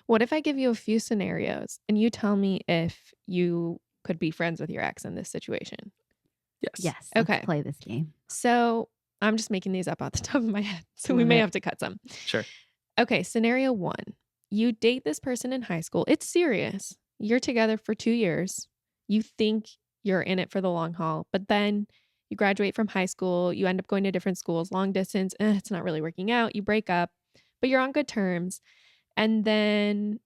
What if I give you a few scenarios and you tell me if you could be friends with your ex in this situation? Yes. Yes. Okay. Let's play this game. So I'm just making these up off the top of my head. So we may have to cut some. Sure. Okay. Scenario 1. You date this person in high school. It's serious. You're together for 2 years. You think you're in it for the long haul, but then you graduate from high school. You end up going to different schools, long distance. It's not really working out. You break up, but you're on good terms. And then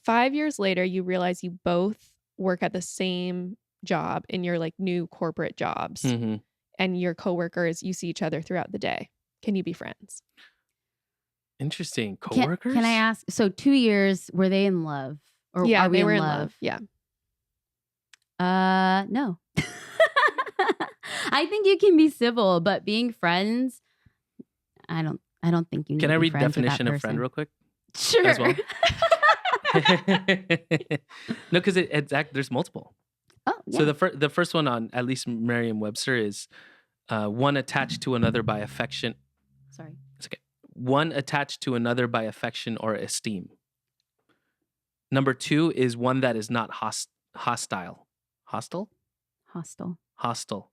5 years later, you realize you both work at the same job in your like new corporate jobs. Mm-hmm. And your coworkers, you see each other throughout the day. Can you be friends? Interesting. Coworkers? Can I ask? So 2 years, were they in love? Or Yeah, are we they were in in love? love. Yeah. No. I think you can be civil, but being friends, I don't think you need Can to I be read friends with that definition of friend person. real quick? Sure. As well? No, because there's multiple. Oh, yeah. So the first one on at least Merriam-Webster is one attached to another by affection. Sorry. It's okay. One attached to another by affection or esteem. Number 2 is one that is not hostile. Hostile? Hostile.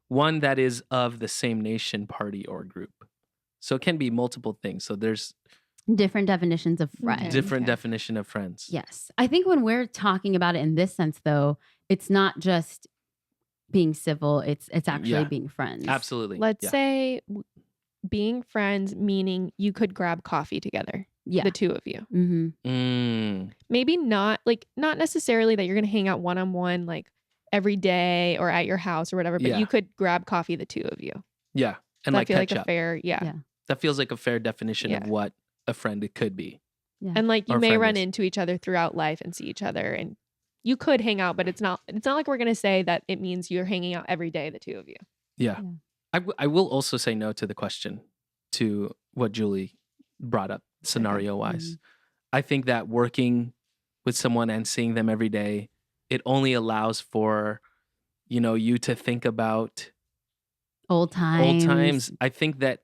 One that is of the same nation, party, or group. So it can be multiple things. So there's different definitions of friends. Different definition of friends. Yes. I think when we're talking about it in this sense, though, it's not just being civil. It's actually being friends. Absolutely. Let's say being friends, meaning you could grab coffee together. Yeah. The two of you. Mm-hmm. Maybe not necessarily that you're going to hang out one-on-one like every day or at your house or whatever, but you could grab coffee, the two of you. Yeah. And that like feel catch like up. a fair, That feels like a fair definition of what a friend it could be. Yeah. And like you Our may friend run is. into each other throughout life and see each other and you could hang out, but it's not like we're going to say that it means you're hanging out every day, the two of you. Yeah. I will also say no to the question, to what Julie brought up scenario-wise. Mm-hmm. I think that working with someone and seeing them every day, it only allows for, you to think about old times. I think that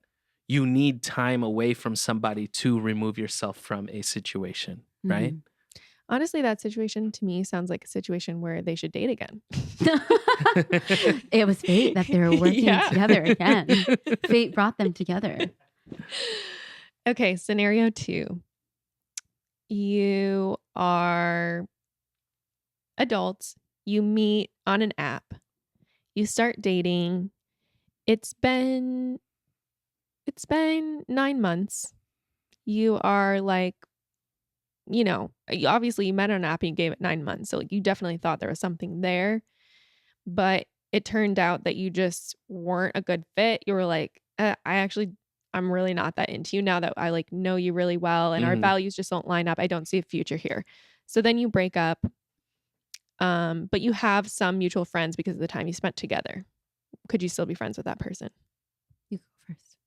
you need time away from somebody to remove yourself from a situation, right? Honestly, that situation to me sounds like a situation where they should date again. It was fate that they were working together again. Fate brought them together. Okay, scenario 2. You are adults. You meet on an app. You start dating. It's been 9 months. You are like, obviously you met on an app and you gave it 9 months. So like you definitely thought there was something there, but it turned out that you just weren't a good fit. You were like, I'm really not that into you now that I like know you really well and our values just don't line up. I don't see a future here. So then you break up. But you have some mutual friends because of the time you spent together. Could you still be friends with that person? You go first.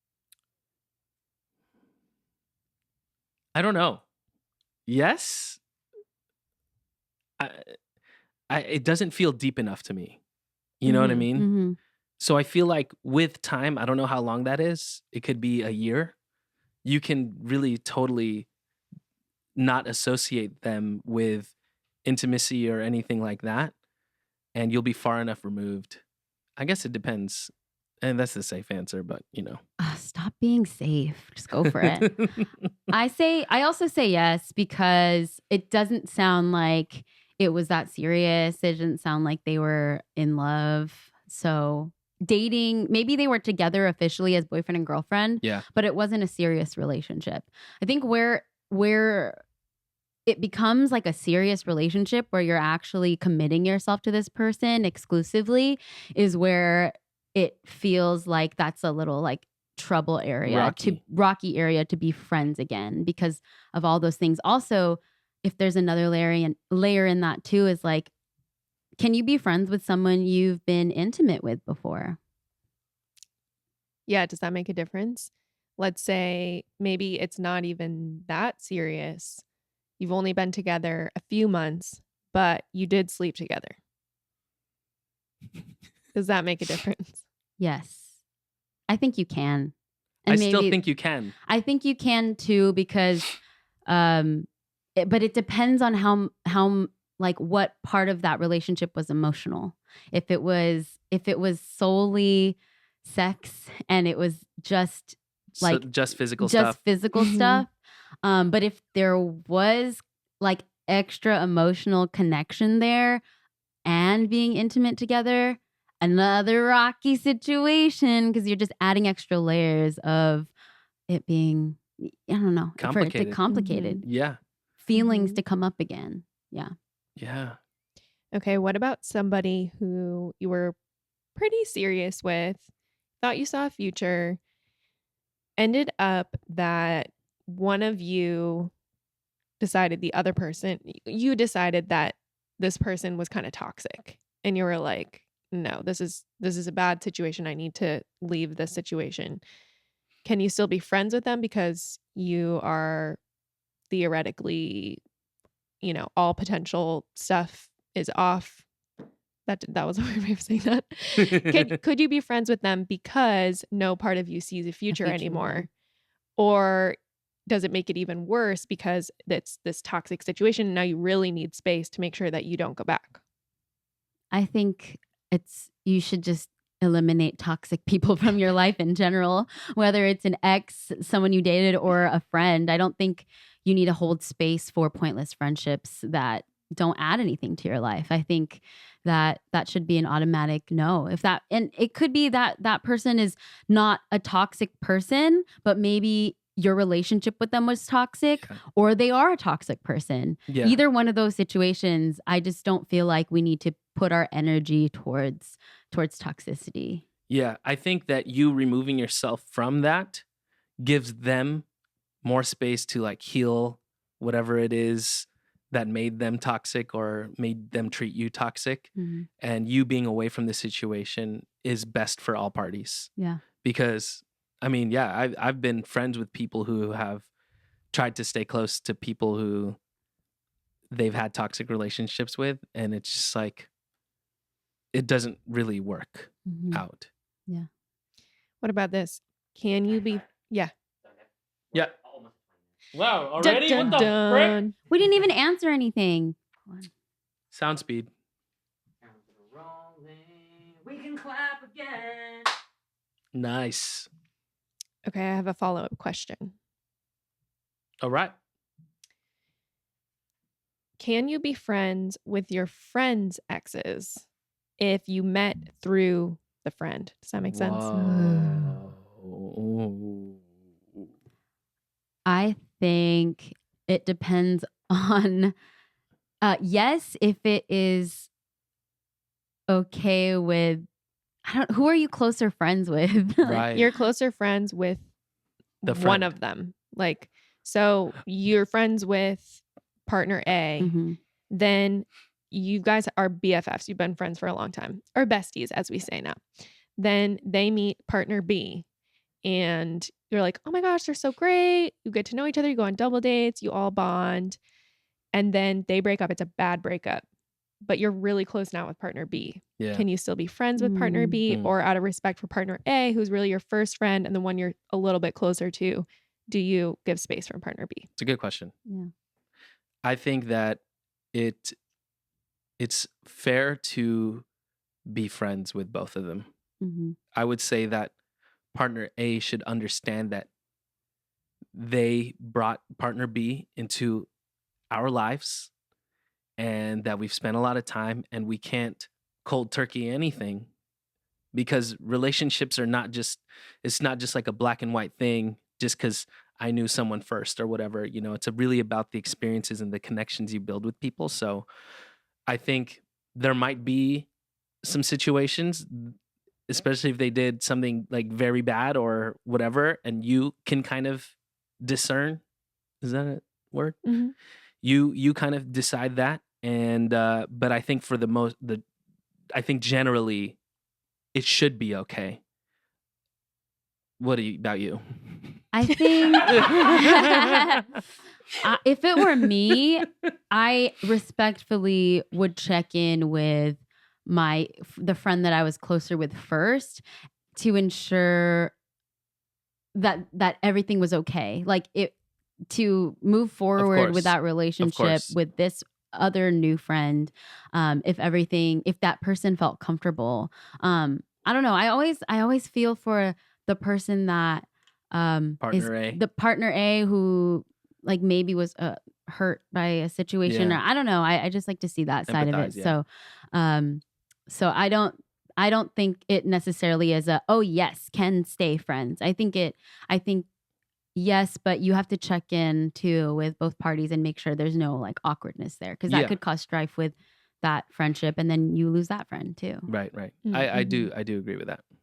I don't know. Yes. It doesn't feel deep enough to me. You know what I mean? Mm-hmm. So I feel like with time, I don't know how long that is. It could be a year. You can really totally not associate them with intimacy or anything like that. And you'll be far enough removed. I guess it depends. And that's the safe answer, but Stop being safe. Just go for it. I also say yes because it doesn't sound like it was that serious. It didn't sound like they were in love. So dating, maybe they were together officially as boyfriend and girlfriend. Yeah. But it wasn't a serious relationship. I think where it becomes like a serious relationship where you're actually committing yourself to this person exclusively is where it feels like that's a little like trouble area, rocky area to be friends again because of all those things. Also, if there's another layer in that too is like, can you be friends with someone you've been intimate with before? Yeah. Does that make a difference? Let's say maybe it's not even that serious. You've only been together a few months, but you did sleep together. Does that make a difference? Yes. I think you can. And I still think you can. I think you can too because but it depends on how like what part of that relationship was emotional. If it was solely sex and it was just like just physical just stuff. physical Mhm. stuff. But if there was like extra emotional connection there and being intimate together, another rocky situation because you're just adding extra layers of it being, I don't know, for it to Complicated. complicated Yeah. feelings Mhm. to come up again. Yeah. Yeah. Okay, what about somebody who you were pretty serious with, thought you saw a future, ended up that one of you decided the other person, you decided that this person was kind of toxic and you were like, no, this is a bad situation. I need to leave this situation. Can you still be friends with them because you are theoretically, all potential stuff is off? That was a weird way of saying that. Could you be friends with them because no part of you sees a future future, anymore? Or does it make it even worse because it's this toxic situation? Now you really need space to make sure that you don't go back. I think you should just eliminate toxic people from your life in general, whether it's an ex, someone you dated, or a friend. I don't think you need to hold space for pointless friendships that don't add anything to your life. I think that should be an automatic no. And it could be that that person is not a toxic person, but maybe your relationship with them was toxic, Yeah. or they are a toxic person. Yeah. Either one of those situations, I just don't feel like we need to put our energy towards toxicity. Yeah. I think that you removing yourself from that gives them more space to like heal whatever it is that made them toxic or made them treat you toxic. Mhm. And you being away from the situation is best for all parties. Yeah. Because I mean, yeah, I've been friends with people who have tried to stay close to people who they've had toxic relationships with, and it's just like it doesn't really work Mhm. out. Yeah. What about this? Can you be yeah. Yeah. Wow, Dun, already? dun, What the frick? dun. We didn't even answer anything. Sound speed. We can clap again. Nice. Okay, I have a follow-up question. All right. Can you be friends with your friend's exes if you met through the friend? Does that make sense? Whoa. I think it depends on yes, if it is okay with who are you closer friends with? Right. You're closer friends with The one friend. of them. Like, so you're friends with partner A, Mhm. then you guys are BFFs. You've been friends for a long time, or besties, as we say now. Then they meet partner B, and you're like, oh my gosh, they're so great. You get to know each other. You go on double dates. You all bond. And then they break up. It's a bad breakup, but you're really close now with partner B. Yeah. Can you still be friends with partner B? Mm. Or out of respect for partner A, who's really your first friend and the one you're a little bit closer to, do you give space from partner B? It's a good question. Yeah. I think that it's fair to be friends with both of them. Mhm. I would say that partner A should understand that they brought partner B into our lives and that we've spent a lot of time, and we can't cold turkey anything, because relationships are not just, it's not just like a black and white thing just because I knew someone first or whatever. It's really about the experiences and the connections you build with people. So I think there might be some situations, especially if they did something like very bad or whatever, and you can kind of discern. Is that a word? Mm-hmm. You kind of decide that, and but I think for I think generally it should be okay. What about you? I think if it were me, I respectfully would check in with the friend that I was closer with first to ensure that everything was okay. Like to move forward with course. that Of relationship course. with this other new friend, if that person felt comfortable. I don't know. I always feel for the person that is Partner A. the partner A who like maybe was hurt by a situation, Yeah. or I don't know. I just like to see that side of it. Empathize, yeah. So I don't think it necessarily is a, oh yes, can stay friends. I think yes, but you have to check in too with both parties and make sure there's no like awkwardness there, because that Yeah. could cause strife with that friendship, and then you lose that friend too. Right. I Mhm. do agree with that.